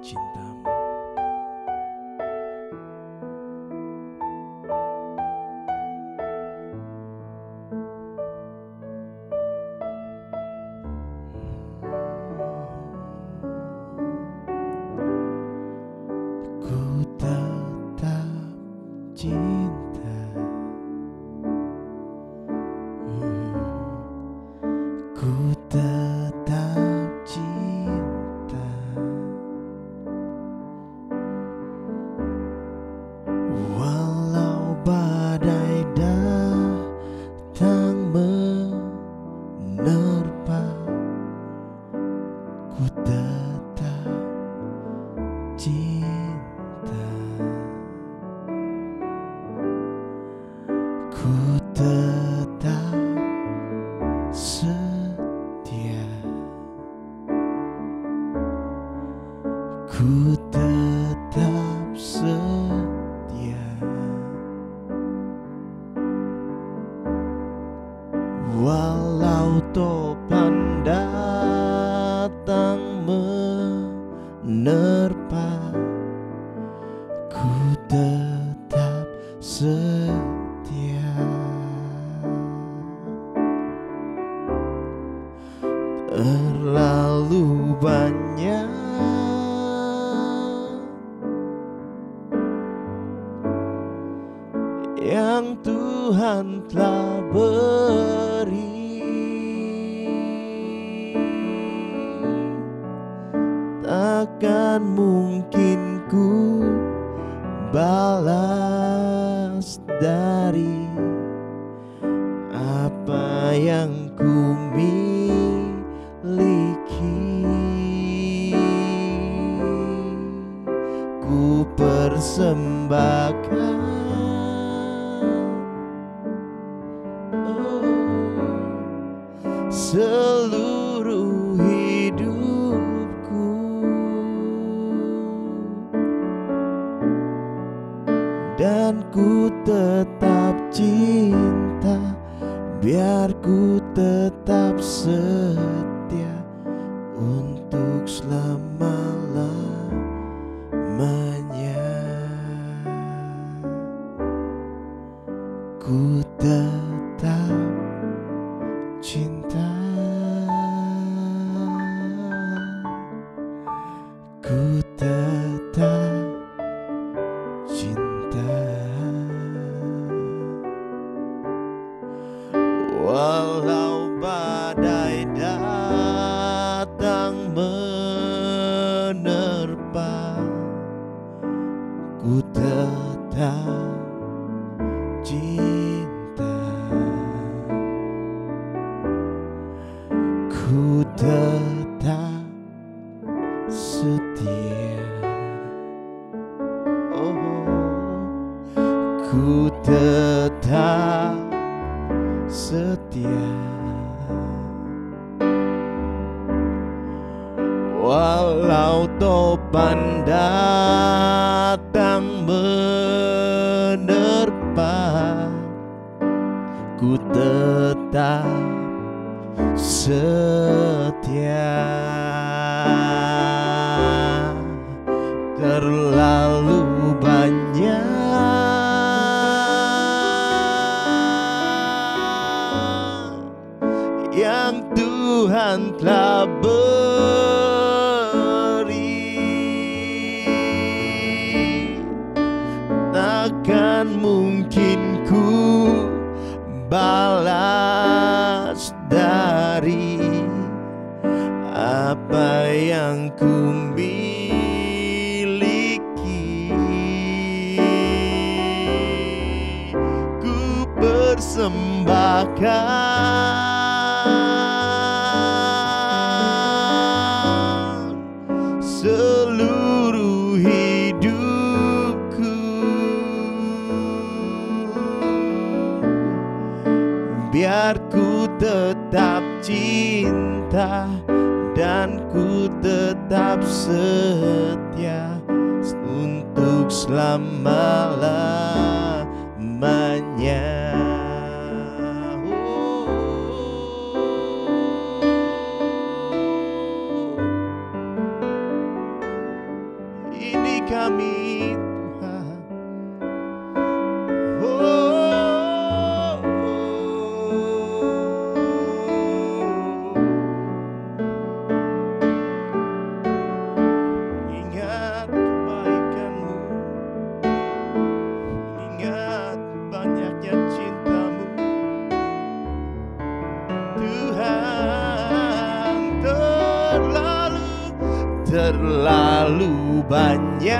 cintamu. Ku tetap cinta. Ku tetap cinta. Walau badai datang menerpa, ku tetap cinta. Ku tetap setia. Ku tetap setia. Walau topan datang menerpa, ku tetap setia. Terlalu banyak yang Tuhan telah beri, takkan mungkin ku balas dari apa yang ku miliki. Ku persembahkan seluruh hidupku, dan ku tetap cinta, biar ku tetap setia untuk selama-lamanya. Ku tetap cinta. Ku tetap cinta. Walau badai datang menerpa, ku tetap cinta. Ku tetap setia. Oh, ku tetap setia. Walau topan datang menerpa, ku tetap setia. Terlalu banyak yang Tuhan telah beri, takkan mungkin ku balas dari apa yang ku miliki. Ku persembahkan seluruh hidupku, biar ku tetap cinta dan ku tetap setia untuk selama-lamanya. terlalu banyak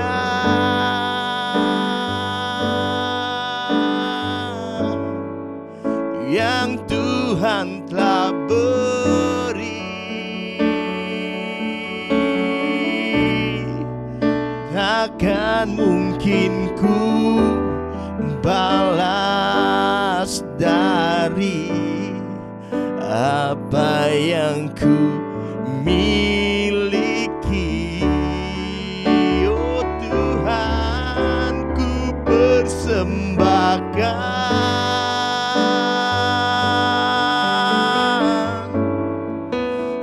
yang Tuhan telah beri. Takkan mungkin ku balas dari apa yang ku miliki. Oh Tuhan, ku persembahkan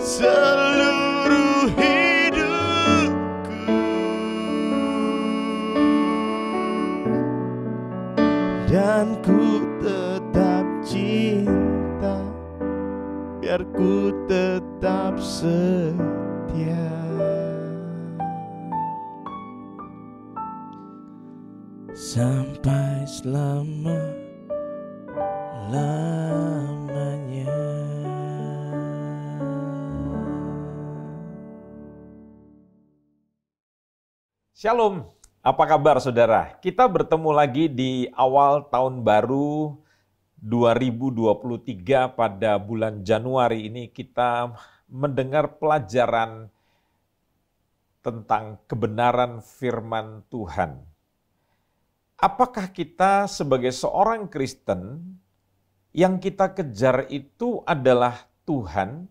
seluruh hidupku, dan ku tetap cinta, biar ku tetap setia. Sampai selama-lamanya. Shalom, apa kabar saudara? Kita bertemu lagi di awal tahun baru 2023 pada bulan Januari ini. Kita mendengar pelajaran tentang kebenaran firman Tuhan. Apakah kita sebagai seorang Kristen yang kita kejar itu adalah Tuhan,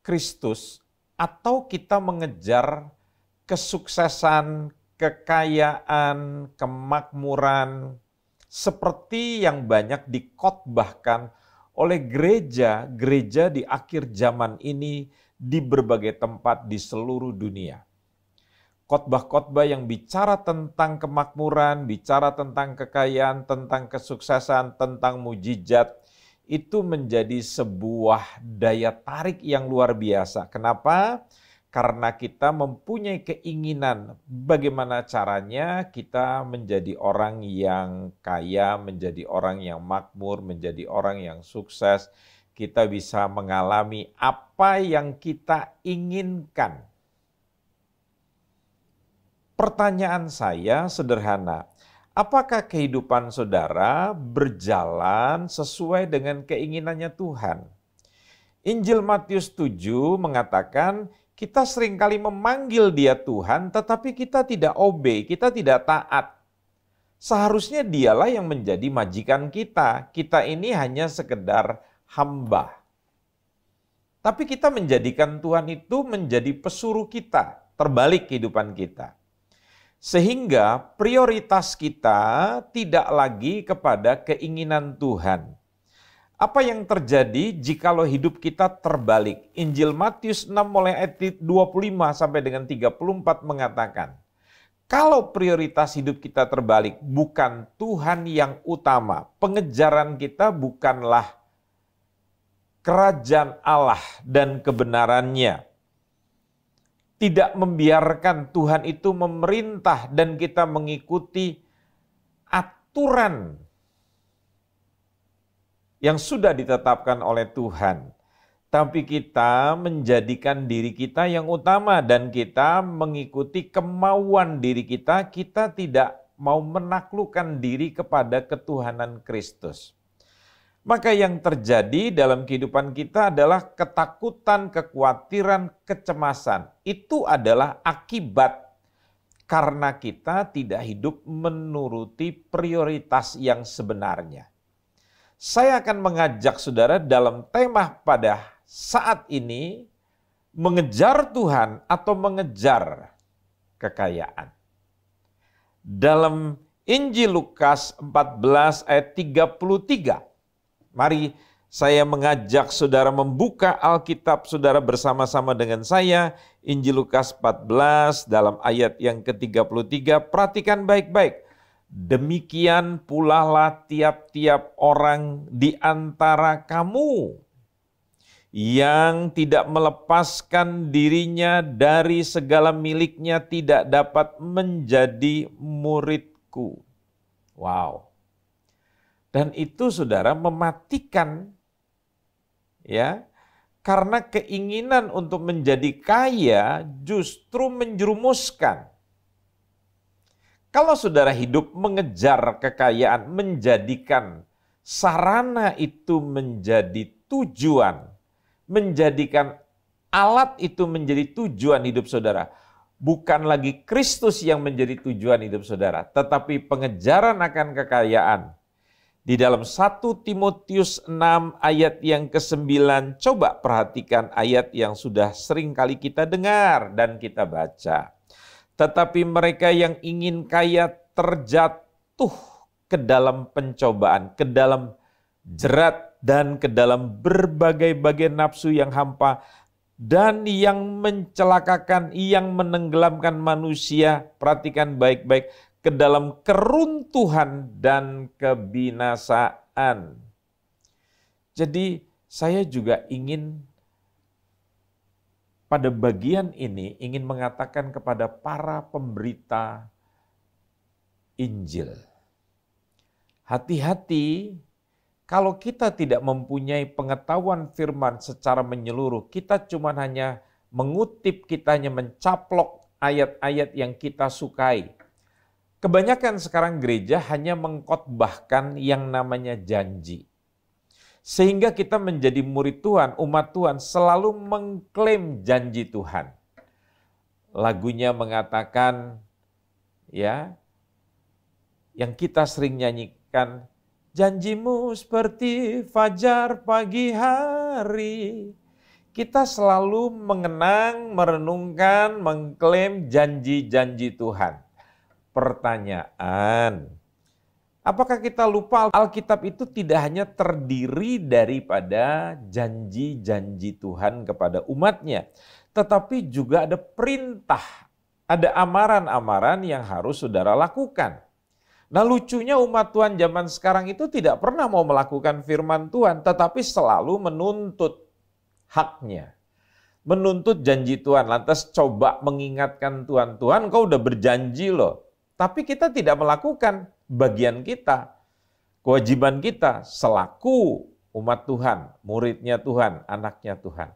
Kristus, atau kita mengejar kesuksesan, kekayaan, kemakmuran, seperti yang banyak dikhotbahkan oleh gereja-gereja di akhir zaman ini di berbagai tempat di seluruh dunia. Khotbah-khotbah yang bicara tentang kemakmuran, bicara tentang kekayaan, tentang kesuksesan, tentang mujizat, itu menjadi sebuah daya tarik yang luar biasa. Kenapa? Karena kita mempunyai keinginan bagaimana caranya kita menjadi orang yang kaya, menjadi orang yang makmur, menjadi orang yang sukses. Kita bisa mengalami apa yang kita inginkan. Pertanyaan saya sederhana, apakah kehidupan saudara berjalan sesuai dengan keinginannya Tuhan? Injil Matius 7 mengatakan, kita seringkali memanggil Dia Tuhan, tetapi kita tidak obey, kita tidak taat. Seharusnya Dialah yang menjadi majikan kita. Kita ini hanya sekedar hamba. Tapi kita menjadikan Tuhan itu menjadi pesuruh kita, terbalik kehidupan kita. Sehingga prioritas kita tidak lagi kepada keinginan Tuhan. Apa yang terjadi jikalau hidup kita terbalik? Injil Matius 6 mulai ayat 25 sampai dengan 34 mengatakan, kalau prioritas hidup kita terbalik, bukan Tuhan yang utama, pengejaran kita bukanlah kerajaan Allah dan kebenarannya, tidak membiarkan Tuhan itu memerintah dan kita mengikuti aturan yang sudah ditetapkan oleh Tuhan. Tapi kita menjadikan diri kita yang utama dan kita mengikuti kemauan diri kita, kita tidak mau menaklukkan diri kepada ketuhanan Kristus. Maka yang terjadi dalam kehidupan kita adalah ketakutan, kekhawatiran, kecemasan. Itu adalah akibat karena kita tidak hidup menuruti prioritas yang sebenarnya. Saya akan mengajak saudara dalam tema pada saat ini, mengejar Tuhan atau mengejar kekayaan. Dalam Injil Lukas 14 ayat 33, mari saya mengajak saudara membuka Alkitab saudara bersama-sama dengan saya. Injil Lukas 14 dalam ayat yang ke-33, perhatikan baik-baik. Demikian pula lah tiap-tiap orang di antara kamu yang tidak melepaskan dirinya dari segala miliknya tidak dapat menjadi muridku. Wow. Dan itu saudara mematikan ya Karena keinginan untuk menjadi kaya justru menjerumuskan. Kalau saudara hidup mengejar kekayaan, menjadikan sarana itu menjadi tujuan, menjadikan alat itu menjadi tujuan hidup saudara, bukan lagi Kristus yang menjadi tujuan hidup saudara, tetapi pengejaran akan kekayaan. Di dalam 1 Timotius 6 ayat yang ke-9, coba perhatikan ayat yang sudah sering kali kita dengar dan kita baca. Tetapi mereka yang ingin kaya terjatuh ke dalam pencobaan, ke dalam jerat dan ke dalam berbagai-bagai nafsu yang hampa dan yang mencelakakan, yang menenggelamkan manusia, perhatikan baik-baik, ke dalam keruntuhan dan kebinasaan. Jadi saya juga ingin pada bagian ini ingin mengatakan kepada para pemberita Injil. Hati-hati kalau kita tidak mempunyai pengetahuan firman secara menyeluruh, kita cuma hanya mengutip, kita hanya mencaplok ayat-ayat yang kita sukai. Kebanyakan sekarang gereja hanya mengkhotbahkan yang namanya janji. Sehingga kita menjadi murid Tuhan, umat Tuhan selalu mengklaim janji Tuhan. Lagunya mengatakan, ya, yang kita sering nyanyikan, janjimu seperti fajar pagi hari. Kita selalu mengenang, merenungkan, mengklaim janji-janji Tuhan. Pertanyaan, apakah kita lupa Alkitab itu tidak hanya terdiri daripada janji-janji Tuhan kepada umatnya, tetapi juga ada perintah, ada amaran-amaran yang harus saudara lakukan. Nah lucunya umat Tuhan zaman sekarang itu tidak pernah mau melakukan firman Tuhan, tetapi selalu menuntut haknya. Menuntut janji Tuhan, lantas coba mengingatkan Tuhan, Tuhan kau udah berjanji loh. Tapi kita tidak melakukan bagian kita, kewajiban kita selaku umat Tuhan, muridnya Tuhan, anaknya Tuhan.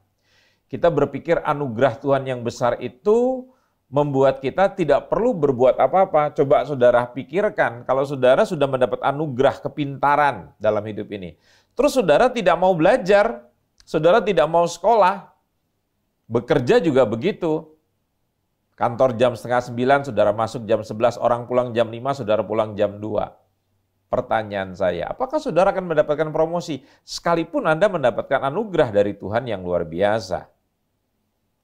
Kita berpikir anugerah Tuhan yang besar itu membuat kita tidak perlu berbuat apa-apa. Coba saudara pikirkan, kalau saudara sudah mendapat anugerah kepintaran dalam hidup ini, terus saudara tidak mau belajar, saudara tidak mau sekolah, bekerja juga begitu. Kantor jam 8:30, saudara masuk jam 11, orang pulang jam 5, saudara pulang jam 2. Pertanyaan saya, apakah saudara akan mendapatkan promosi? Sekalipun Anda mendapatkan anugerah dari Tuhan yang luar biasa.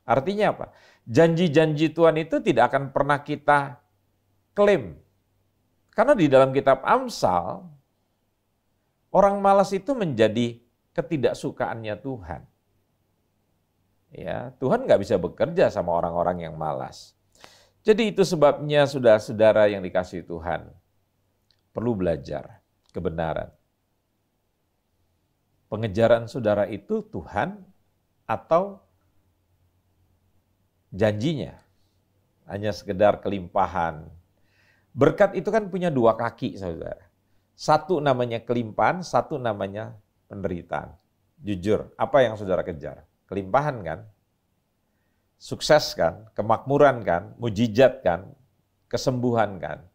Artinya apa? Janji-janji Tuhan itu tidak akan pernah kita klaim. Karena di dalam kitab Amsal, orang malas itu menjadi ketidaksukaannya Tuhan. Ya, Tuhan nggak bisa bekerja sama orang-orang yang malas. Jadi itu sebabnya saudara-saudara yang dikasihi Tuhan perlu belajar kebenaran. Pengejaran saudara itu Tuhan atau janjinya? Hanya sekedar kelimpahan. Berkat itu kan punya dua kaki, saudara. Satu namanya kelimpahan, satu namanya penderitaan. Jujur, apa yang saudara kejar? Kelimpahan kan? Sukses kan? Kemakmuran kan? Mujizat kan? Kesembuhan kan?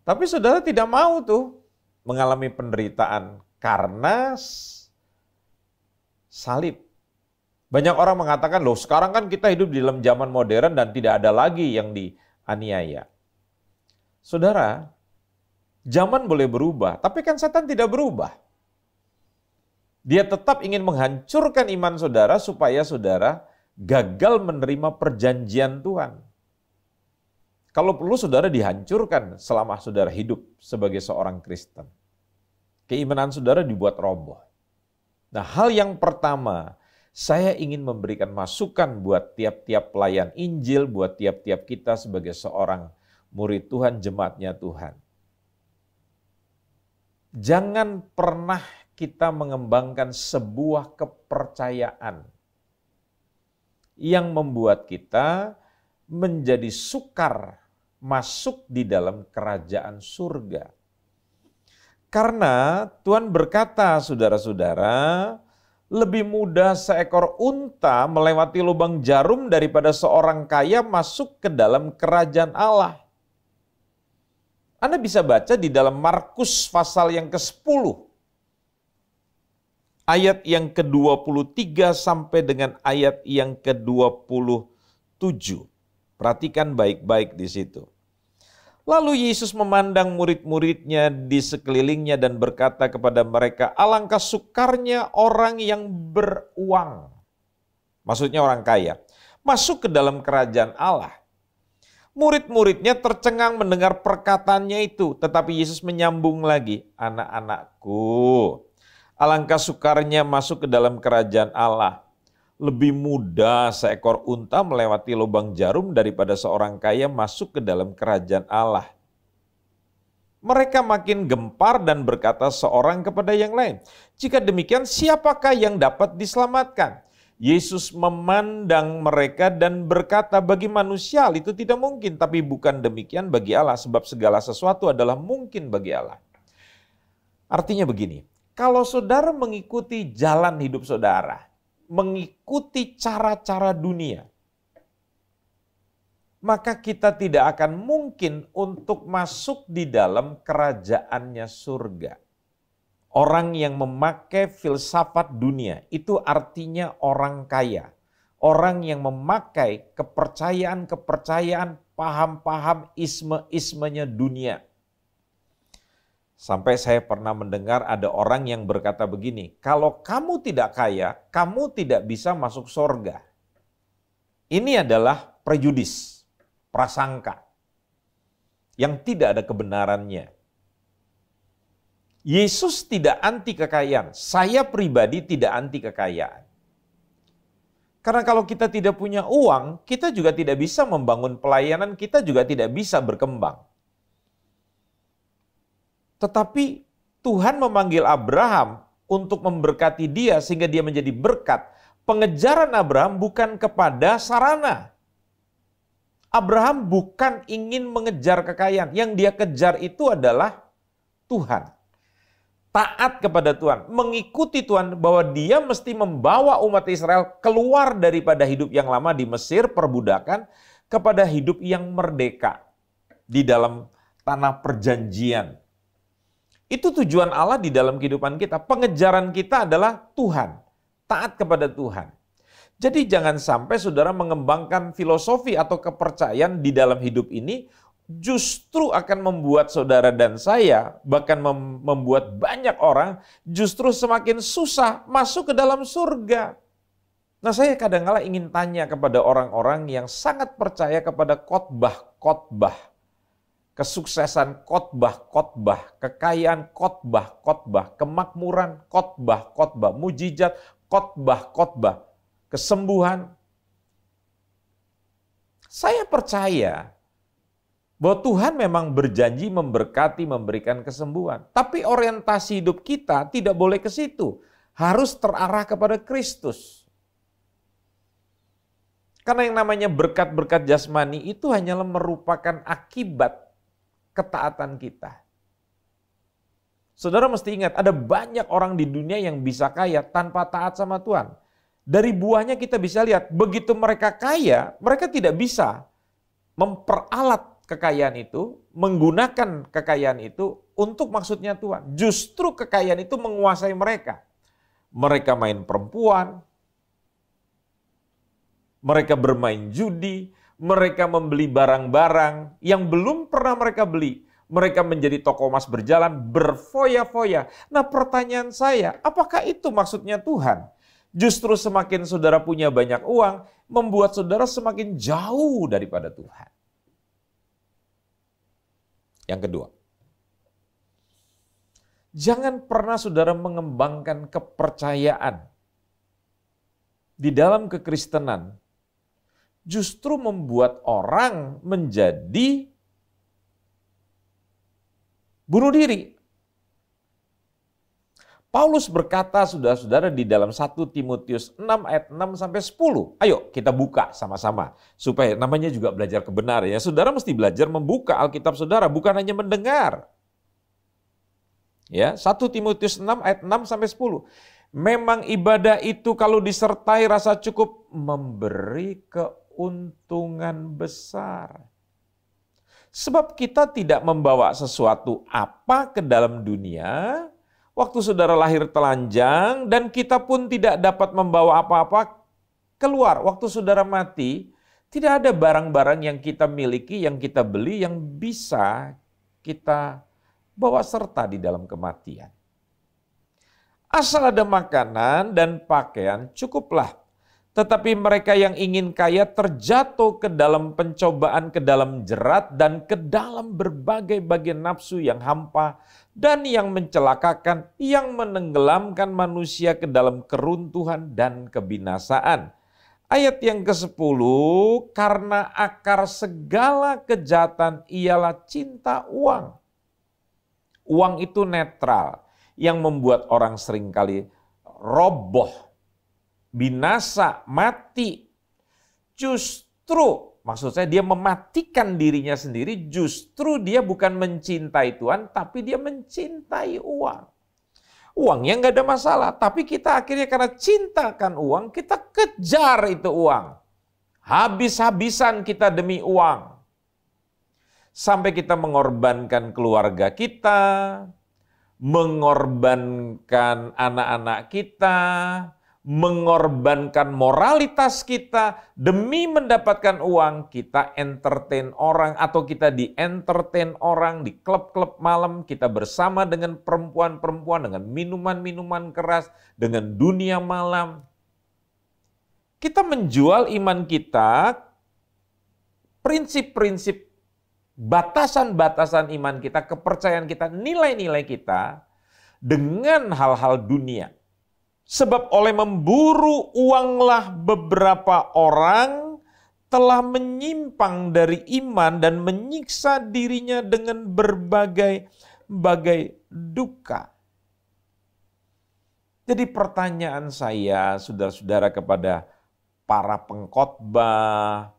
Tapi saudara tidak mau tuh mengalami penderitaan karena salib. Banyak orang mengatakan, loh sekarang kan kita hidup di dalam zaman modern dan tidak ada lagi yang dianiaya. Saudara, zaman boleh berubah, tapi kan setan tidak berubah. Dia tetap ingin menghancurkan iman saudara supaya saudara gagal menerima perjanjian Tuhan. Kalau perlu saudara dihancurkan selama saudara hidup sebagai seorang Kristen. Keimanan saudara dibuat roboh. Nah, hal yang pertama, saya ingin memberikan masukan buat tiap-tiap pelayan Injil, buat tiap-tiap kita sebagai seorang murid Tuhan, jemaatnya Tuhan. Jangan pernah kita mengembangkan sebuah kepercayaan yang membuat kita menjadi sukar masuk di dalam kerajaan surga. Karena Tuhan berkata, saudara-saudara, Lebih mudah seekor unta melewati lubang jarum daripada seorang kaya masuk ke dalam kerajaan Allah. Anda bisa baca di dalam Markus pasal yang ke-10. Ayat yang ke-23 sampai dengan ayat yang ke-27. Perhatikan baik-baik di situ. Lalu Yesus memandang murid-muridnya di sekelilingnya dan berkata kepada mereka, alangkah sukarnya orang yang beruang. Maksudnya orang kaya. Masuk ke dalam kerajaan Allah. Murid-muridnya tercengang mendengar perkataannya itu. Tetapi Yesus menyambung lagi, anak-anakku, alangkah sukarnya masuk ke dalam kerajaan Allah. Lebih mudah seekor unta melewati lubang jarum daripada seorang kaya masuk ke dalam kerajaan Allah. Mereka makin gempar dan berkata seorang kepada yang lain, jika demikian siapakah yang dapat diselamatkan? Yesus memandang mereka dan berkata, bagi manusia itu tidak mungkin, tapi bukan demikian bagi Allah, sebab segala sesuatu adalah mungkin bagi Allah. Artinya begini, kalau saudara mengikuti jalan hidup saudara, mengikuti cara-cara dunia, maka kita tidak akan mungkin untuk masuk di dalam kerajaannya surga. Orang yang memakai filsafat dunia, itu artinya orang kaya. Orang yang memakai kepercayaan-kepercayaan, paham-paham isme-ismenya dunia. Sampai saya pernah mendengar ada orang yang berkata begini, kalau kamu tidak kaya, kamu tidak bisa masuk surga. Ini adalah prejudis, prasangka, yang tidak ada kebenarannya. Yesus tidak anti kekayaan, saya pribadi tidak anti kekayaan. Karena kalau kita tidak punya uang, kita juga tidak bisa membangun pelayanan, kita juga tidak bisa berkembang. Tetapi Tuhan memanggil Abraham untuk memberkati dia sehingga dia menjadi berkat. Pengejaran Abraham bukan kepada sarana. Abraham bukan ingin mengejar kekayaan. Yang dia kejar itu adalah Tuhan. Taat kepada Tuhan. Mengikuti Tuhan bahwa dia mesti membawa umat Israel keluar daripada hidup yang lama di Mesir, perbudakan, kepada hidup yang merdeka di dalam tanah perjanjian. Itu tujuan Allah di dalam kehidupan kita. Pengejaran kita adalah Tuhan. Taat kepada Tuhan. Jadi jangan sampai saudara mengembangkan filosofi atau kepercayaan di dalam hidup ini justru akan membuat saudara dan saya, bahkan membuat banyak orang justru semakin susah masuk ke dalam surga. Nah, saya kadang-kala ingin tanya kepada orang-orang yang sangat percaya kepada khotbah-khotbah. Kesuksesan khotbah-khotbah, kekayaan khotbah-khotbah, kemakmuran khotbah-khotbah, mujizat khotbah-khotbah, kesembuhan. Saya percaya bahwa Tuhan memang berjanji memberkati, memberikan kesembuhan. Tapi orientasi hidup kita tidak boleh ke situ. Harus terarah kepada Kristus. Karena yang namanya berkat-berkat jasmani itu hanyalah merupakan akibat ketaatan kita. Saudara mesti ingat, ada banyak orang di dunia yang bisa kaya tanpa taat sama Tuhan. Dari buahnya kita bisa lihat, begitu mereka kaya, mereka tidak bisa memperalat kekayaan itu, menggunakan kekayaan itu untuk maksudnya Tuhan. Justru kekayaan itu menguasai mereka. Mereka main perempuan, mereka bermain judi, mereka membeli barang-barang yang belum pernah mereka beli. Mereka menjadi toko emas berjalan, berfoya-foya. Nah, pertanyaan saya, apakah itu maksudnya Tuhan? Justru semakin saudara punya banyak uang, membuat saudara semakin jauh daripada Tuhan. Yang kedua, jangan pernah saudara mengembangkan kepercayaan di dalam kekristenan justru membuat orang menjadi bunuh diri. Paulus berkata, saudara-saudara, di dalam 1 Timotius 6 ayat 6 sampai 10. Ayo kita buka sama-sama supaya namanya juga belajar kebenaran ya. Saudara mesti belajar membuka Alkitab saudara, bukan hanya mendengar. Ya, 1 Timotius 6 ayat 6 sampai 10. Memang ibadah itu kalau disertai rasa cukup memberi keuntungan besar. Sebab kita tidak membawa sesuatu apa ke dalam dunia, waktu saudara lahir telanjang, dan kita pun tidak dapat membawa apa-apa keluar. Waktu saudara mati, tidak ada barang-barang yang kita miliki, yang kita beli, yang bisa kita bawa serta di dalam kematian. Asal ada makanan dan pakaian cukuplah. Tetapi mereka yang ingin kaya terjatuh ke dalam pencobaan, ke dalam jerat, dan ke dalam berbagai-bagai nafsu yang hampa dan yang mencelakakan, yang menenggelamkan manusia ke dalam keruntuhan dan kebinasaan. Ayat yang ke-10, karena akar segala kejahatan ialah cinta uang. Uang itu netral, yang membuat orang seringkali roboh, binasa, mati. Justru, maksud saya dia mematikan dirinya sendiri, justru dia bukan mencintai Tuhan, tapi dia mencintai uang. Uangnya nggak ada masalah, tapi kita akhirnya karena cintakan uang, kita kejar itu uang. Habis-habisan kita demi uang. Sampai kita mengorbankan keluarga kita, mengorbankan anak-anak kita, mengorbankan moralitas kita demi mendapatkan uang. Kita entertain orang atau kita di-entertain orang di klub-klub malam, kita bersama dengan perempuan-perempuan, dengan minuman-minuman keras, dengan dunia malam. Kita menjual iman kita, prinsip-prinsip, batasan-batasan iman kita, kepercayaan kita, nilai-nilai kita dengan hal-hal dunia. Sebab oleh memburu uanglah beberapa orang telah menyimpang dari iman dan menyiksa dirinya dengan berbagai duka. Jadi pertanyaan saya, saudara-saudara, kepada para pengkhotbah,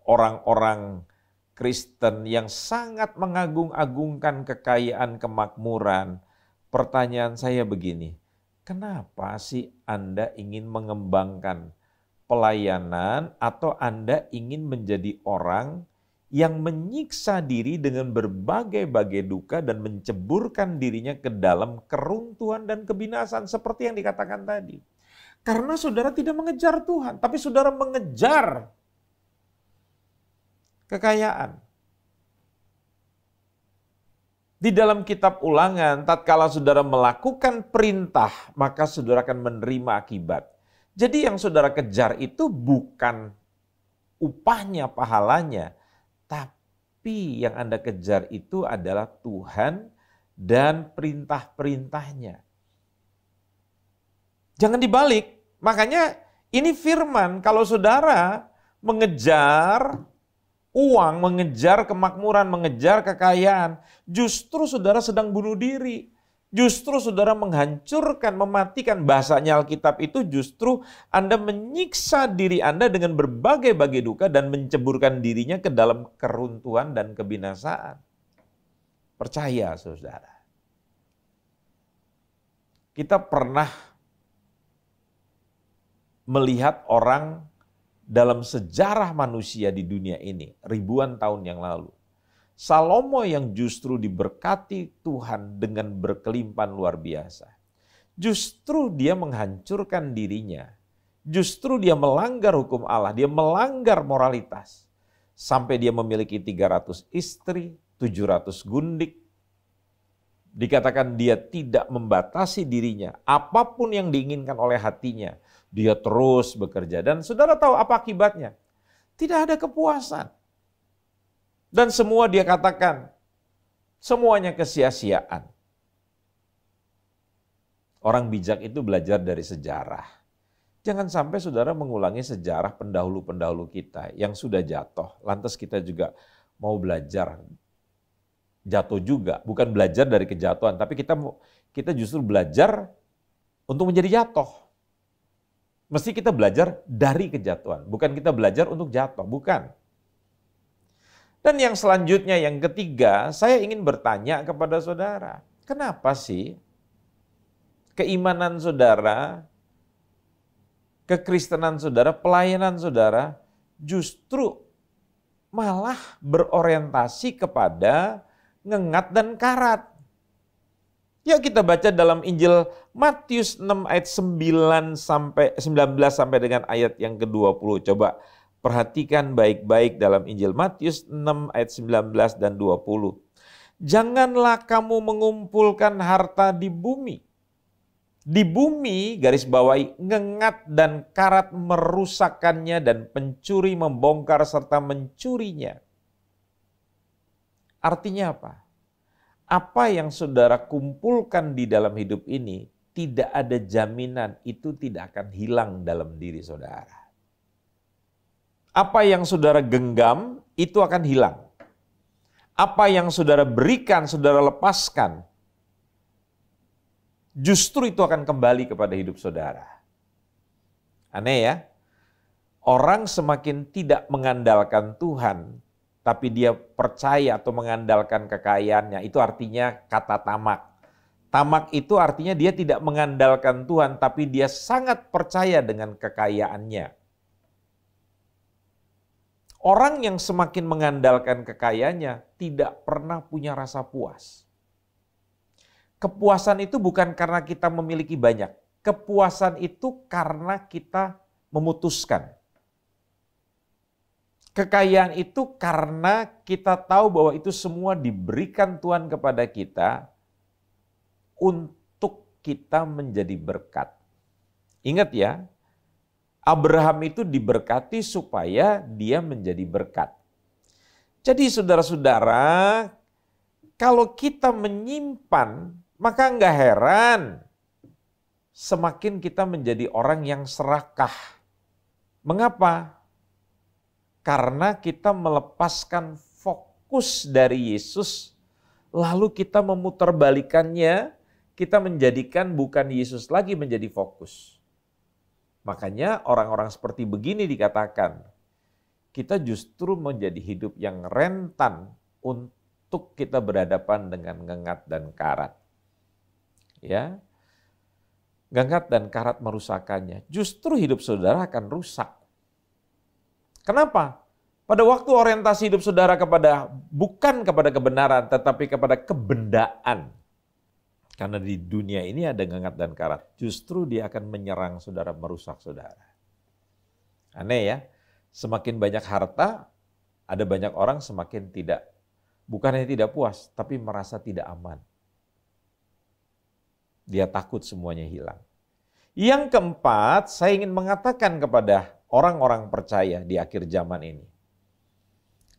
orang-orang Kristen yang sangat mengagung-agungkan kekayaan kemakmuran. Pertanyaan saya begini, kenapa sih Anda ingin mengembangkan pelayanan atau Anda ingin menjadi orang yang menyiksa diri dengan berbagai-bagai duka dan menceburkan dirinya ke dalam keruntuhan dan kebinasaan seperti yang dikatakan tadi? Karena saudara tidak mengejar Tuhan, tapi saudara mengejar kekayaan. Di dalam kitab Ulangan, tatkala saudara melakukan perintah, maka saudara akan menerima akibat. Jadi yang saudara kejar itu bukan upahnya, pahalanya, tapi yang Anda kejar itu adalah Tuhan dan perintah-perintahnya. Jangan dibalik. Makanya ini firman, kalau saudara mengejar uang, mengejar kemakmuran, mengejar kekayaan, justru saudara sedang bunuh diri. Justru saudara menghancurkan, mematikan. Bahasanya Alkitab itu justru Anda menyiksa diri Anda dengan berbagai-bagai duka dan menceburkan dirinya ke dalam keruntuhan dan kebinasaan. Percaya saudara. Kita pernah melihat orang dalam sejarah manusia di dunia ini, ribuan tahun yang lalu. Salomo yang justru diberkati Tuhan dengan berkelimpahan luar biasa. Justru dia menghancurkan dirinya. Justru dia melanggar hukum Allah, dia melanggar moralitas. Sampai dia memiliki 300 istri, 700 gundik. Dikatakan dia tidak membatasi dirinya. Apapun yang diinginkan oleh hatinya, dia terus bekerja. Dan saudara tahu apa akibatnya? Tidak ada kepuasan. Dan semua dia katakan, semuanya kesia-siaan. Orang bijak itu belajar dari sejarah. Jangan sampai saudara mengulangi sejarah pendahulu-pendahulu kita yang sudah jatuh. Lantas kita juga mau belajar jatuh juga. Bukan belajar dari kejatuhan, tapi kita justru belajar untuk menjadi jatuh. Mesti kita belajar dari kejatuhan, bukan kita belajar untuk jatuh, bukan. Dan yang selanjutnya, yang ketiga, saya ingin bertanya kepada saudara, kenapa sih keimanan saudara, kekristenan saudara, pelayanan saudara justru malah berorientasi kepada ngengat dan karat. Yuk kita baca dalam Injil Matius 6 ayat 19 sampai dengan ayat yang ke-20. Coba perhatikan baik-baik dalam Injil Matius 6 ayat 19 dan 20. Janganlah kamu mengumpulkan harta di bumi. Di bumi, garis bawahi, ngengat dan karat merusakkannya dan pencuri membongkar serta mencurinya. Artinya apa? Apa yang saudara kumpulkan di dalam hidup ini, tidak ada jaminan itu tidak akan hilang dalam diri saudara. Apa yang saudara genggam, itu akan hilang. Apa yang saudara berikan, saudara lepaskan, justru itu akan kembali kepada hidup saudara. Aneh ya? Orang semakin tidak mengandalkan Tuhan, tapi dia percaya atau mengandalkan kekayaannya, itu artinya kata tamak. Tamak itu artinya dia tidak mengandalkan Tuhan, tapi dia sangat percaya dengan kekayaannya. Orang yang semakin mengandalkan kekayaannya tidak pernah punya rasa puas. Kepuasan itu bukan karena kita memiliki banyak. Kepuasan itu karena kita memutuskan. Kekayaan itu karena kita tahu bahwa itu semua diberikan Tuhan kepada kita untuk kita menjadi berkat. Ingat ya, Abraham itu diberkati supaya dia menjadi berkat. Jadi saudara-saudara, kalau kita menyimpan, maka enggak heran semakin kita menjadi orang yang serakah. Mengapa? Karena kita melepaskan fokus dari Yesus, lalu kita memutarbalikannya, kita menjadikan bukan Yesus lagi menjadi fokus. Makanya orang-orang seperti begini dikatakan, kita justru menjadi hidup yang rentan untuk kita berhadapan dengan ngengat dan karat. Ya, ngengat dan karat merusakkannya. Justru hidup saudara akan rusak. Kenapa? Pada waktu orientasi hidup saudara bukan kepada kebenaran, tetapi kepada kebendaan. Karena di dunia ini ada ngengat dan karat. Justru dia akan menyerang saudara, merusak saudara. Aneh ya, semakin banyak harta, ada banyak orang semakin tidak, bukannya tidak puas, tapi merasa tidak aman. Dia takut semuanya hilang. Yang keempat, saya ingin mengatakan kepada orang-orang percaya di akhir zaman ini.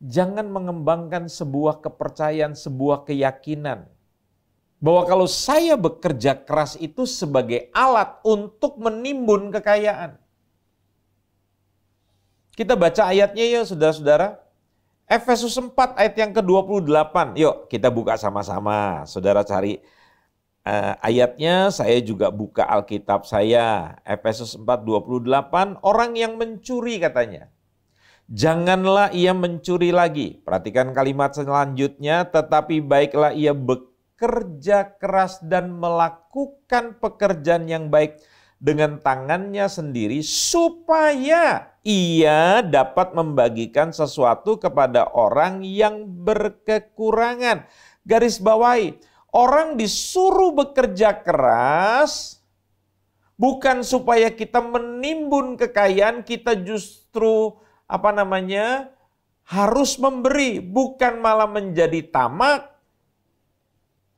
Jangan mengembangkan sebuah kepercayaan, sebuah keyakinan. Bahwa kalau saya bekerja keras itu sebagai alat untuk menimbun kekayaan. Kita baca ayatnya ya saudara-saudara. Efesus 4 ayat yang ke-28. Yuk kita buka sama-sama. Saudara cari ayatnya, saya juga buka Alkitab saya. Efesus 4:28, orang yang mencuri katanya. Janganlah ia mencuri lagi. Perhatikan kalimat selanjutnya, tetapi baiklah ia bekerja keras dan melakukan pekerjaan yang baik dengan tangannya sendiri supaya ia dapat membagikan sesuatu kepada orang yang berkekurangan. Garis bawahi, orang disuruh bekerja keras bukan supaya kita menimbun kekayaan, kita justru harus memberi, bukan malah menjadi tamak.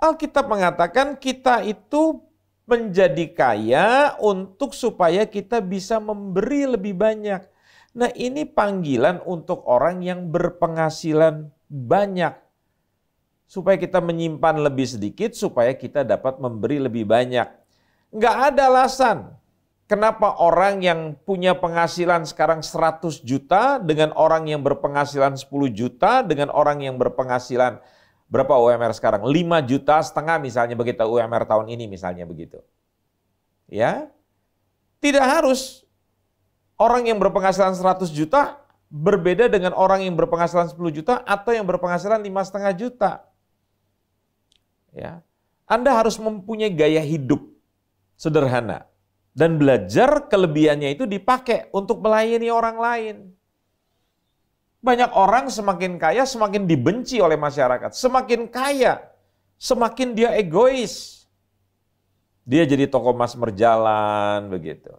Alkitab mengatakan kita itu menjadi kaya untuk supaya kita bisa memberi lebih banyak. Nah, ini panggilan untuk orang yang berpenghasilan banyak. Supaya kita menyimpan lebih sedikit, supaya kita dapat memberi lebih banyak. Nggak ada alasan kenapa orang yang punya penghasilan sekarang 100 juta dengan orang yang berpenghasilan 10 juta dengan orang yang berpenghasilan berapa UMR sekarang? 5,5 juta misalnya begitu UMR tahun ini misalnya begitu. Ya. Tidak harus orang yang berpenghasilan 100 juta berbeda dengan orang yang berpenghasilan 10 juta atau yang berpenghasilan 5,5 juta. Ya. Anda harus mempunyai gaya hidup Sederhana. Dan belajar kelebihannya itu dipakai untuk melayani orang lain. Banyak orang semakin kaya semakin dibenci oleh masyarakat. Semakin kaya, semakin dia egois. Dia jadi toko mas merjalan, begitu.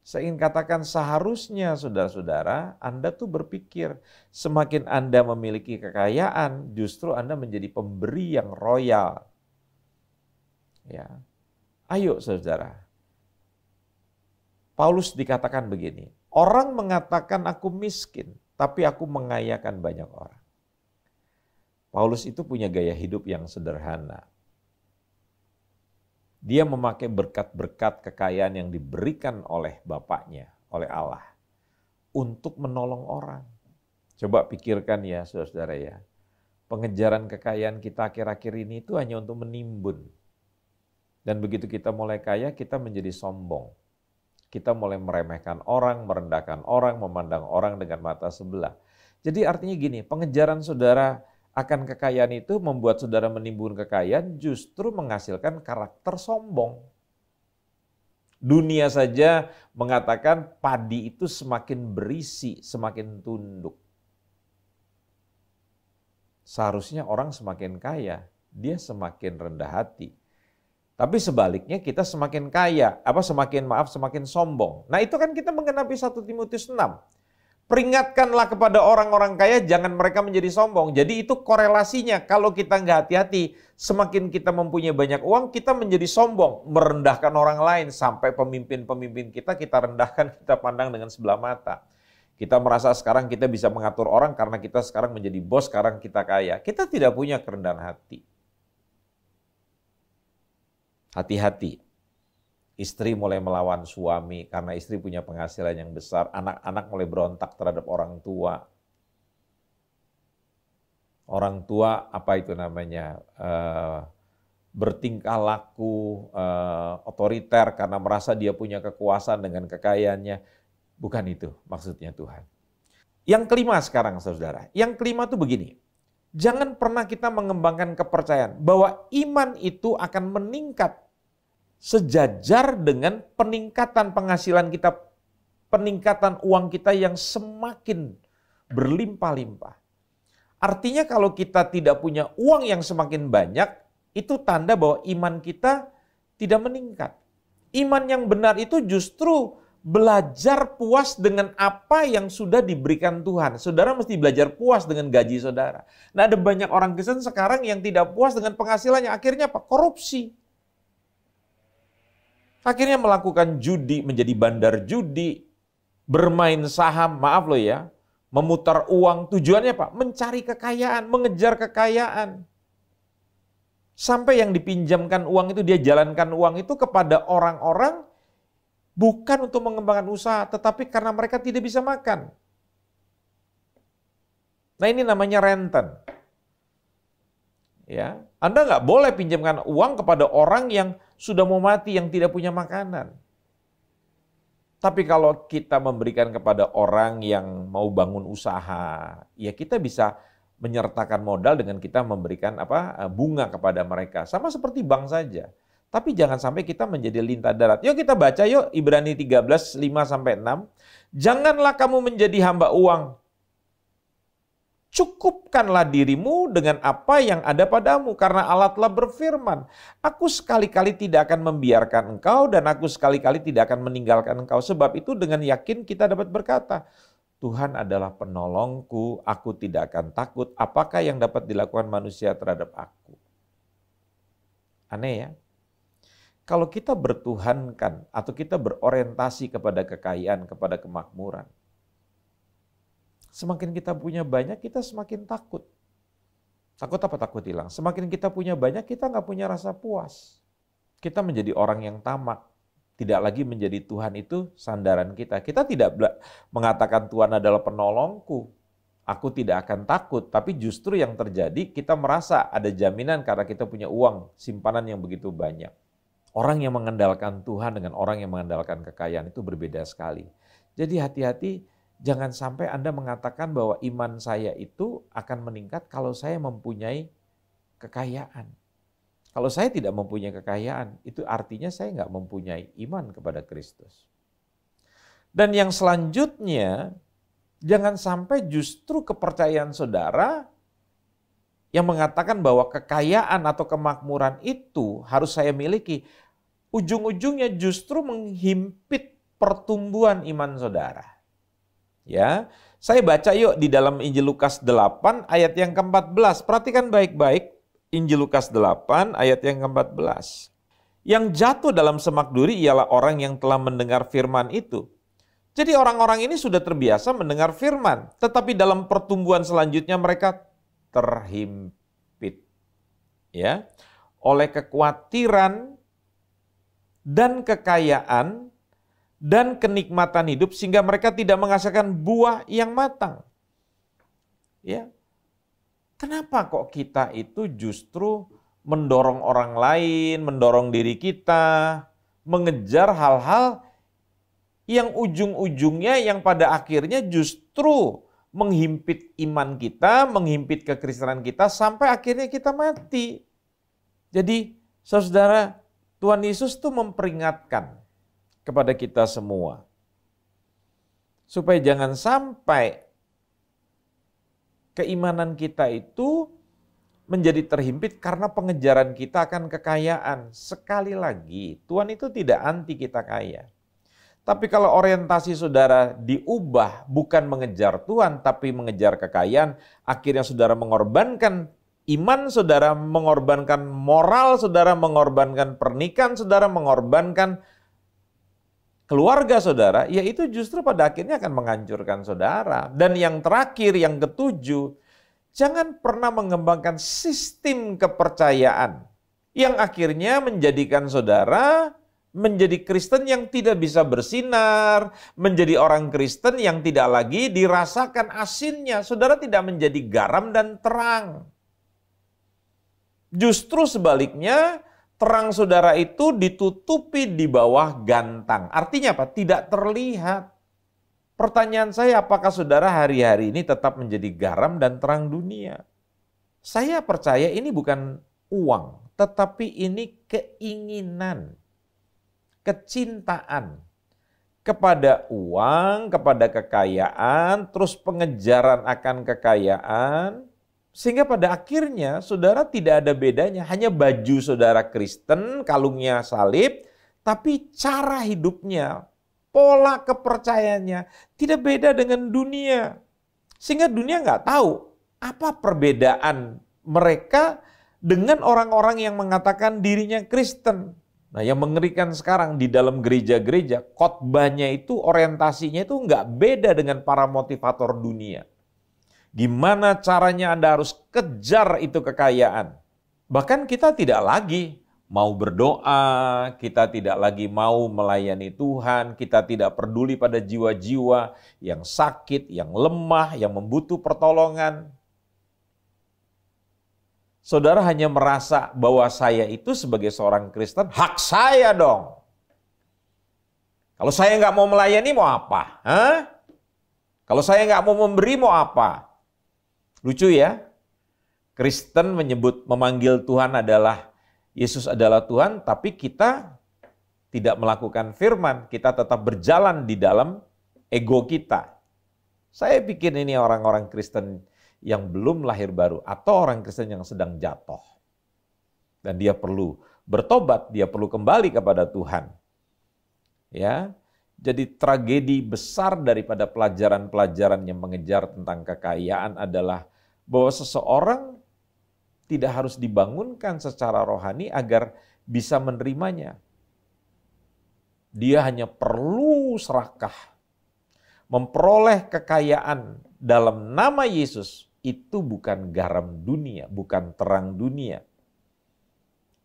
Saya ingin katakan seharusnya saudara-saudara, Anda tuh berpikir semakin Anda memiliki kekayaan, justru Anda menjadi pemberi yang royal. Ya. Ayo saudara. Paulus dikatakan begini, orang mengatakan aku miskin, tapi aku mengayakan banyak orang. Paulus itu punya gaya hidup yang sederhana. Dia memakai berkat-berkat kekayaan yang diberikan oleh Bapaknya, oleh Allah, untuk menolong orang. Coba pikirkan ya saudara ya, pengejaran kekayaan kita akhir-akhir ini itu hanya untuk menimbun. Dan begitu kita mulai kaya, kita menjadi sombong. Kita mulai meremehkan orang, merendahkan orang, memandang orang dengan mata sebelah. Jadi artinya gini, pengejaran saudara akan kekayaan itu membuat saudara menimbun kekayaan justru menghasilkan karakter sombong. Dunia saja mengatakan padi itu semakin berisi, semakin tunduk. Seharusnya orang semakin kaya, dia semakin rendah hati. Tapi sebaliknya kita semakin kaya, semakin sombong. Nah itu kan kita menggenapi 1 Timotius 6. Peringatkanlah kepada orang-orang kaya, jangan mereka menjadi sombong. Jadi itu korelasinya, kalau kita nggak hati-hati, semakin kita mempunyai banyak uang, kita menjadi sombong. Merendahkan orang lain, sampai pemimpin-pemimpin kita rendahkan, kita pandang dengan sebelah mata. Kita merasa sekarang kita bisa mengatur orang karena kita sekarang menjadi bos, sekarang kita kaya. Kita tidak punya kerendahan hati. Hati-hati, istri mulai melawan suami karena istri punya penghasilan yang besar, anak-anak mulai berontak terhadap orang tua. Orang tua bertingkah laku otoriter karena merasa dia punya kekuasaan dengan kekayaannya. Bukan itu maksudnya Tuhan. Yang kelima sekarang saudara, yang kelima tuh begini. Jangan pernah kita mengembangkan kepercayaan bahwa iman itu akan meningkat sejajar dengan peningkatan penghasilan kita, peningkatan uang kita yang semakin berlimpah-limpah. Artinya kalau kita tidak punya uang yang semakin banyak, itu tanda bahwa iman kita tidak meningkat. Iman yang benar itu justru belajar puas dengan apa yang sudah diberikan Tuhan. Saudara mesti belajar puas dengan gaji saudara. Nah, ada banyak orang Kristen sekarang yang tidak puas dengan penghasilannya. Akhirnya apa? Korupsi. Akhirnya melakukan judi, menjadi bandar judi, bermain saham, maaf loh ya, memutar uang. Tujuannya apa? Mencari kekayaan, mengejar kekayaan. Sampai yang dipinjamkan uang itu, dia jalankan uang itu kepada orang-orang bukan untuk mengembangkan usaha, tetapi karena mereka tidak bisa makan. Nah ini namanya renten. Ya, Anda nggak boleh pinjamkan uang kepada orang yang sudah mau mati, yang tidak punya makanan. Tapi kalau kita memberikan kepada orang yang mau bangun usaha, ya kita bisa menyertakan modal dengan kita memberikan bunga kepada mereka. Sama seperti bank saja. Tapi jangan sampai kita menjadi lintah darat. Yuk kita baca yuk Ibrani 13, 5-6. Janganlah kamu menjadi hamba uang. Cukupkanlah dirimu dengan apa yang ada padamu. Karena Allah telah berfirman, aku sekali-kali tidak akan membiarkan engkau dan aku sekali-kali tidak akan meninggalkan engkau. Sebab itu dengan yakin kita dapat berkata, Tuhan adalah penolongku, aku tidak akan takut. Apakah yang dapat dilakukan manusia terhadap aku? Aneh ya? Kalau kita bertuhankan atau kita berorientasi kepada kekayaan, kepada kemakmuran, semakin kita punya banyak, kita semakin takut. Takut apa? Takut hilang. Semakin kita punya banyak, kita nggak punya rasa puas. Kita menjadi orang yang tamak. Tidak lagi menjadi Tuhan itu sandaran kita. Kita tidak mengatakan Tuhan adalah penolongku. Aku tidak akan takut. Tapi justru yang terjadi, kita merasa ada jaminan karena kita punya uang, simpanan yang begitu banyak. Orang yang mengandalkan Tuhan dengan orang yang mengandalkan kekayaan itu berbeda sekali. Jadi hati-hati, jangan sampai Anda mengatakan bahwa iman saya itu akan meningkat kalau saya mempunyai kekayaan. Kalau saya tidak mempunyai kekayaan, itu artinya saya nggak mempunyai iman kepada Kristus. Dan yang selanjutnya, jangan sampai justru kepercayaan saudara yang mengatakan bahwa kekayaan atau kemakmuran itu harus saya miliki, ujung-ujungnya justru menghimpit pertumbuhan iman saudara. Ya, saya baca yuk di dalam Injil Lukas 8 ayat yang ke-14. Perhatikan baik-baik Injil Lukas 8 ayat yang ke-14. Yang jatuh dalam semak duri ialah orang yang telah mendengar firman itu. Jadi orang-orang ini sudah terbiasa mendengar firman, tetapi dalam pertumbuhan selanjutnya mereka terhimpit, ya, oleh kekhawatiran dan kekayaan dan kenikmatan hidup sehingga mereka tidak menghasilkan buah yang matang. Ya. Kenapa kok kita itu justru mendorong orang lain, mendorong diri kita, mengejar hal-hal yang ujung-ujungnya yang pada akhirnya justru menghimpit iman kita, menghimpit kekristenan kita sampai akhirnya kita mati. Jadi saudara, Tuhan Yesus tuh memperingatkan kepada kita semua supaya jangan sampai keimanan kita itu menjadi terhimpit karena pengejaran kita akan kekayaan. Sekali lagi, Tuhan itu tidak anti kita kaya. Tapi kalau orientasi saudara diubah bukan mengejar Tuhan tapi mengejar kekayaan, akhirnya saudara mengorbankan iman saudara, mengorbankan moral saudara, mengorbankan pernikahan saudara, mengorbankan keluarga saudara, ya itu justru pada akhirnya akan menghancurkan saudara. Dan yang terakhir, yang ketujuh, jangan pernah mengembangkan sistem kepercayaan yang akhirnya menjadikan saudara menjadi Kristen yang tidak bisa bersinar, menjadi orang Kristen yang tidak lagi dirasakan asinnya. Saudara tidak menjadi garam dan terang. Justru sebaliknya, terang saudara itu ditutupi di bawah gantang. Artinya apa? Tidak terlihat. Pertanyaan saya, apakah saudara hari-hari ini tetap menjadi garam dan terang dunia? Saya percaya ini bukan uang, tetapi ini keinginan, kecintaan kepada uang, kepada kekayaan, terus pengejaran akan kekayaan, sehingga pada akhirnya saudara tidak ada bedanya, hanya baju saudara Kristen, kalungnya salib, tapi cara hidupnya, pola kepercayaannya tidak beda dengan dunia. Sehingga dunia nggak tahu apa perbedaan mereka dengan orang-orang yang mengatakan dirinya Kristen. Nah, yang mengerikan sekarang di dalam gereja-gereja, khotbahnya itu orientasinya itu nggak beda dengan para motivator dunia. Gimana caranya Anda harus kejar itu kekayaan. Bahkan kita tidak lagi mau berdoa, kita tidak lagi mau melayani Tuhan, kita tidak peduli pada jiwa-jiwa yang sakit, yang lemah, yang membutuh pertolongan. Saudara hanya merasa bahwa saya itu sebagai seorang Kristen, hak saya dong. Kalau saya nggak mau melayani, mau apa? Hah? Kalau saya nggak mau memberi, mau apa? Lucu ya? Kristen memanggil Tuhan adalah, Yesus adalah Tuhan, tapi kita tidak melakukan firman, kita tetap berjalan di dalam ego kita. Saya pikir ini orang-orang Kristen yang belum lahir baru atau orang Kristen yang sedang jatuh. Dan dia perlu bertobat, dia perlu kembali kepada Tuhan. Ya. Jadi tragedi besar daripada pelajaran-pelajaran yang mengejar tentang kekayaan adalah bahwa seseorang tidak harus dibangunkan secara rohani agar bisa menerimanya. Dia hanya perlu serakah. Memperoleh kekayaan dalam nama Yesus itu bukan garam dunia, bukan terang dunia.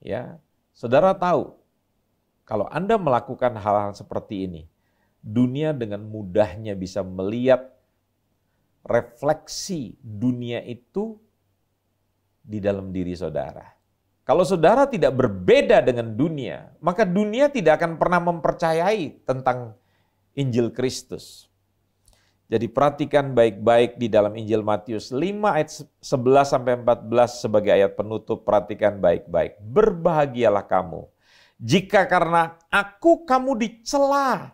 Ya, saudara tahu, kalau Anda melakukan hal-hal seperti ini, dunia dengan mudahnya bisa melihat refleksi dunia itu di dalam diri saudara. Kalau saudara tidak berbeda dengan dunia, maka dunia tidak akan pernah mempercayai tentang Injil Kristus. Jadi perhatikan baik-baik di dalam Injil Matius 5 ayat 11 sampai 14 sebagai ayat penutup, perhatikan baik-baik. Berbahagialah kamu jika karena aku kamu dicela,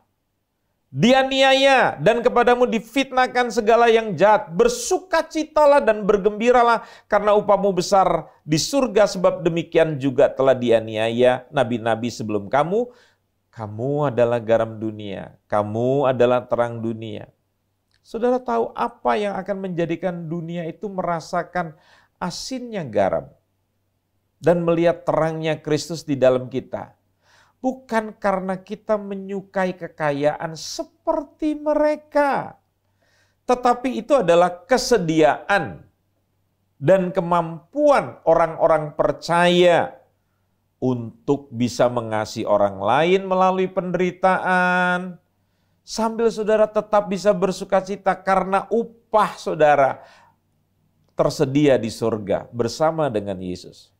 dianiaya, dan kepadamu difitnahkan segala yang jahat. Bersukacitalah dan bergembiralah karena upahmu besar di surga, sebab demikian juga telah dianiaya nabi-nabi sebelum kamu. Kamu adalah garam dunia, kamu adalah terang dunia. Saudara tahu apa yang akan menjadikan dunia itu merasakan asinnya garam dan melihat terangnya Kristus di dalam kita? Bukan karena kita menyukai kekayaan seperti mereka, tetapi itu adalah kesediaan dan kemampuan orang-orang percaya untuk bisa mengasihi orang lain melalui penderitaan, sambil saudara tetap bisa bersukacita karena upah saudara tersedia di surga bersama dengan Yesus.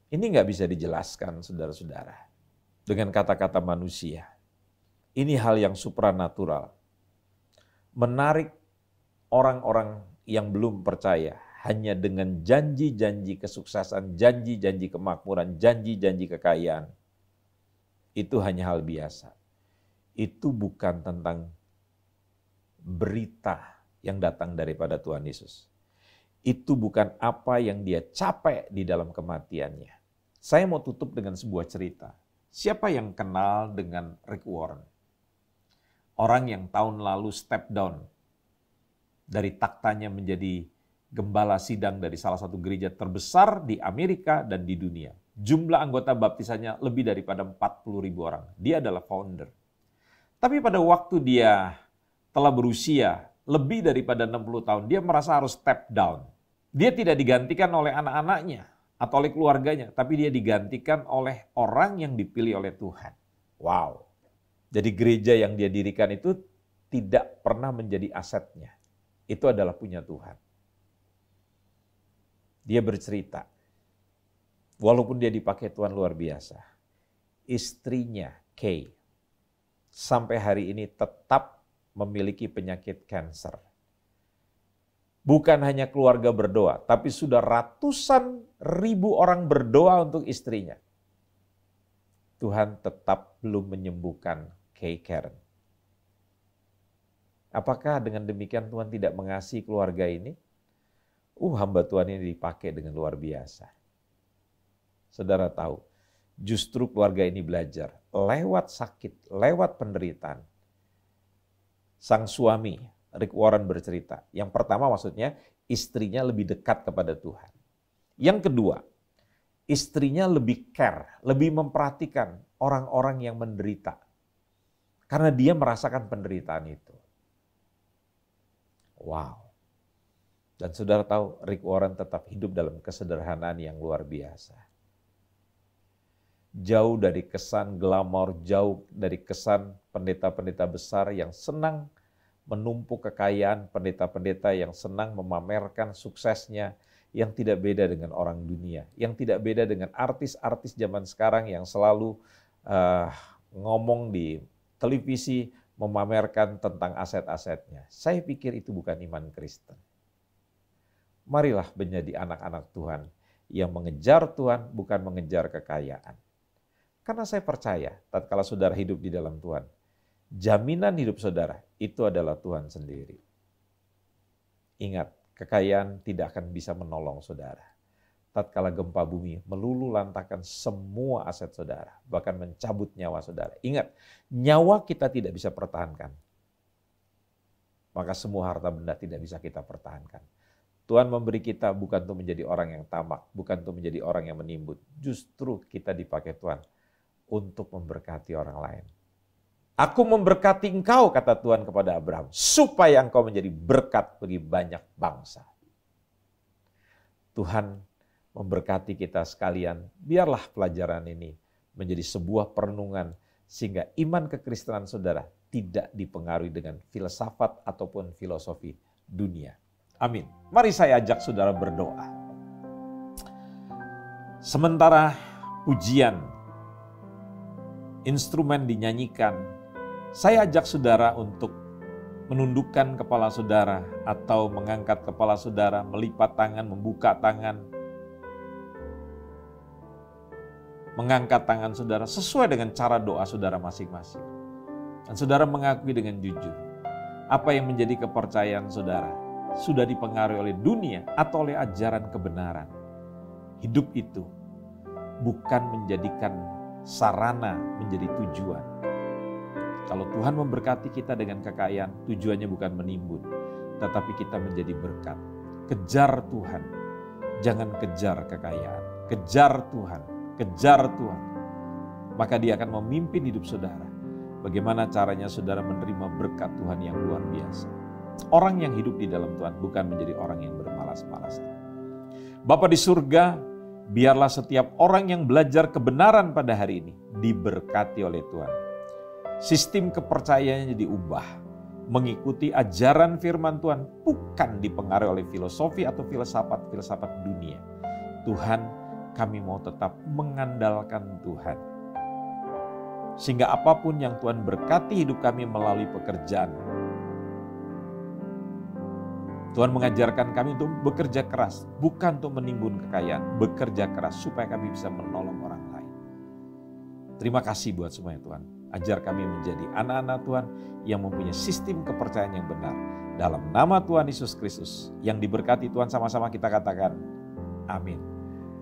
Ini nggak bisa dijelaskan saudara-saudara dengan kata-kata manusia. Ini hal yang supranatural. Menarik orang-orang yang belum percaya hanya dengan janji-janji kesuksesan, janji-janji kemakmuran, janji-janji kekayaan. Itu hanya hal biasa. Itu bukan tentang berita yang datang daripada Tuhan Yesus. Itu bukan apa yang dia capai di dalam kematiannya. Saya mau tutup dengan sebuah cerita. Siapa yang kenal dengan Rick Warren? Orang yang tahun lalu step down dari taktanya menjadi gembala sidang dari salah satu gereja terbesar di Amerika dan di dunia. Jumlah anggota baptisannya lebih daripada 40.000 orang. Dia adalah founder. Tapi pada waktu dia telah berusia lebih daripada 60 tahun, dia merasa harus step down. Dia tidak digantikan oleh anak-anaknya atau oleh keluarganya, tapi dia digantikan oleh orang yang dipilih oleh Tuhan. Wow. Jadi gereja yang dia dirikan itu tidak pernah menjadi asetnya. Itu adalah punya Tuhan. Dia bercerita, walaupun dia dipakai Tuhan luar biasa, istrinya Kay sampai hari ini tetap memiliki penyakit kanker. Bukan hanya keluarga berdoa, tapi sudah ratusan ribu orang berdoa untuk istrinya. Tuhan tetap belum menyembuhkan Kay Karen. Apakah dengan demikian Tuhan tidak mengasihi keluarga ini? Hamba Tuhan ini dipakai dengan luar biasa. Saudara tahu, justru keluarga ini belajar lewat sakit, lewat penderitaan. Sang suami, Rick Warren bercerita, yang pertama maksudnya istrinya lebih dekat kepada Tuhan. Yang kedua, istrinya lebih care, lebih memperhatikan orang-orang yang menderita. Karena dia merasakan penderitaan itu. Wow. Dan saudara tahu, Rick Warren tetap hidup dalam kesederhanaan yang luar biasa. Jauh dari kesan glamor, jauh dari kesan pendeta-pendeta besar yang senang menumpuk kekayaan, pendeta-pendeta yang senang memamerkan suksesnya, yang tidak beda dengan orang dunia, yang tidak beda dengan artis-artis zaman sekarang yang selalu ngomong di televisi, memamerkan tentang aset-asetnya. Saya pikir itu bukan iman Kristen. Marilah menjadi anak-anak Tuhan yang mengejar Tuhan, bukan mengejar kekayaan. Karena saya percaya, tatkala saudara hidup di dalam Tuhan, jaminan hidup saudara itu adalah Tuhan sendiri. Ingat, kekayaan tidak akan bisa menolong saudara. Tatkala gempa bumi meluluh lantakan semua aset saudara, bahkan mencabut nyawa saudara. Ingat, nyawa kita tidak bisa pertahankan. Maka semua harta benda tidak bisa kita pertahankan. Tuhan memberi kita bukan untuk menjadi orang yang tamak, bukan untuk menjadi orang yang menimbun. Justru kita dipakai Tuhan untuk memberkati orang lain. Aku memberkati engkau, kata Tuhan kepada Abraham, supaya engkau menjadi berkat bagi banyak bangsa. Tuhan memberkati kita sekalian, biarlah pelajaran ini menjadi sebuah perenungan, sehingga iman kekristenan saudara tidak dipengaruhi dengan filsafat ataupun filosofi dunia. Amin. Mari saya ajak saudara berdoa. Sementara pujian, instrumen dinyanyikan, saya ajak saudara untuk menundukkan kepala saudara atau mengangkat kepala saudara, melipat tangan, membuka tangan, mengangkat tangan saudara sesuai dengan cara doa saudara masing-masing. Dan saudara mengakui dengan jujur, apa yang menjadi kepercayaan saudara sudah dipengaruhi oleh dunia atau oleh ajaran kebenaran. Hidup itu bukan menjadikan sarana menjadi tujuan. Kalau Tuhan memberkati kita dengan kekayaan, tujuannya bukan menimbun, tetapi kita menjadi berkat. Kejar Tuhan, jangan kejar kekayaan. Kejar Tuhan, kejar Tuhan. Maka Dia akan memimpin hidup saudara. Bagaimana caranya saudara menerima berkat Tuhan yang luar biasa. Orang yang hidup di dalam Tuhan bukan menjadi orang yang bermalas-malas. Bapa di surga, biarlah setiap orang yang belajar kebenaran pada hari ini diberkati oleh Tuhan. Sistem kepercayaannya diubah, mengikuti ajaran firman Tuhan, bukan dipengaruhi oleh filosofi atau filsafat dunia. Tuhan, kami mau tetap mengandalkan Tuhan. Sehingga apapun yang Tuhan berkati hidup kami melalui pekerjaan, Tuhan mengajarkan kami untuk bekerja keras, bukan untuk menimbun kekayaan, bekerja keras supaya kami bisa menolong orang lain. Terima kasih buat semuanya Tuhan. Ajar kami menjadi anak-anak Tuhan yang mempunyai sistem kepercayaan yang benar. Dalam nama Tuhan Yesus Kristus yang diberkati Tuhan, sama-sama kita katakan amin.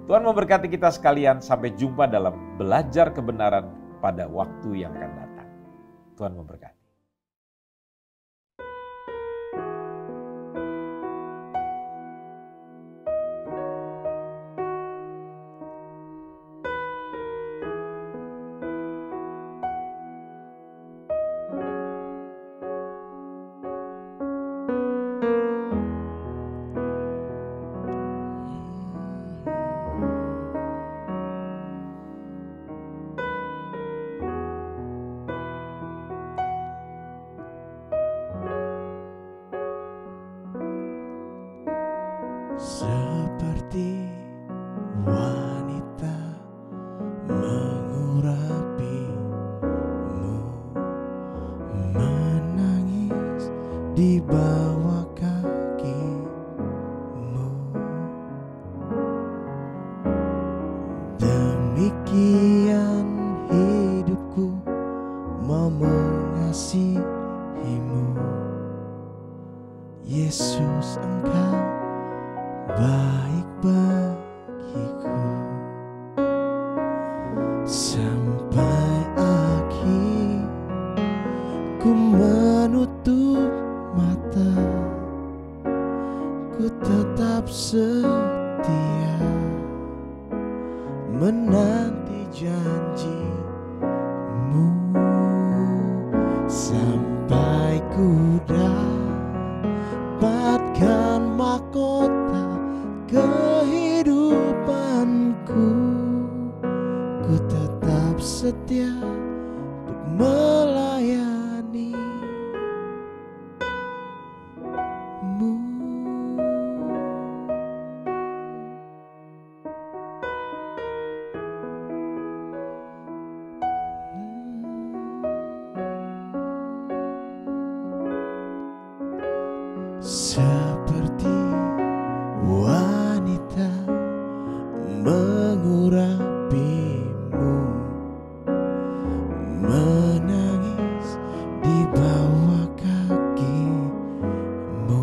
Tuhan memberkati kita sekalian. Sampai jumpa dalam belajar kebenaran pada waktu yang akan datang. Tuhan memberkati. Seperti wanita mengurapimu, menangis di bawah kakimu. Demikian hidupku mau mengasihimu, Yesus, Engkau baik bagiku. Sampai akhir ku menutup mata, ku tetap setia menanti janjimu. Sampai ku dapatkan mahkota kehidupanku, ku tetap setia untuk melayanimu. Seperti wanita mengurapimu, menangis di bawah kakimu.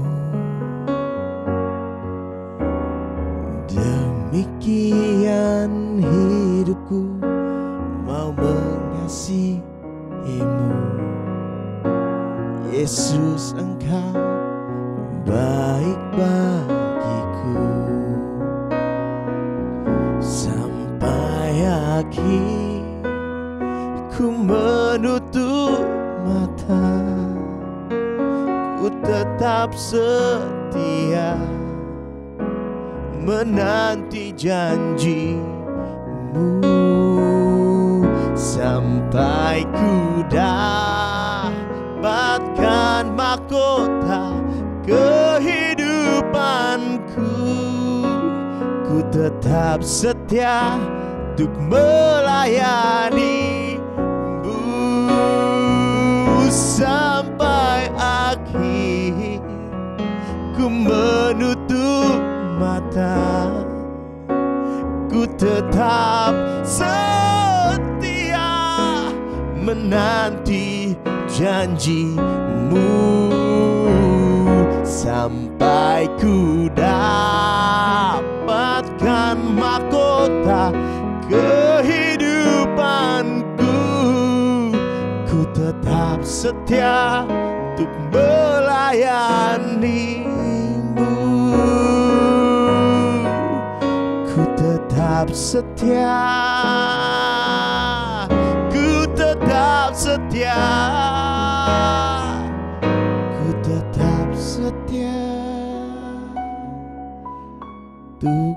Demikian hidupku mau mengasihimu, Yesus, Engkau baik bagiku. Sampai akhir ku menutup mata, ku tetap setia menanti janjimu. Sampai ku dapatkan mahkota kehidupanku, ku tetap setia untuk melayanimu. Sampai akhir menutup mata, ku tetap setia menanti janjimu, sampai ku dapatkan mahkota kehidupanku. Ku tetap setia untuk melayanimu. Ku tetap setia, ku tetap setia, ku tetap setia untuk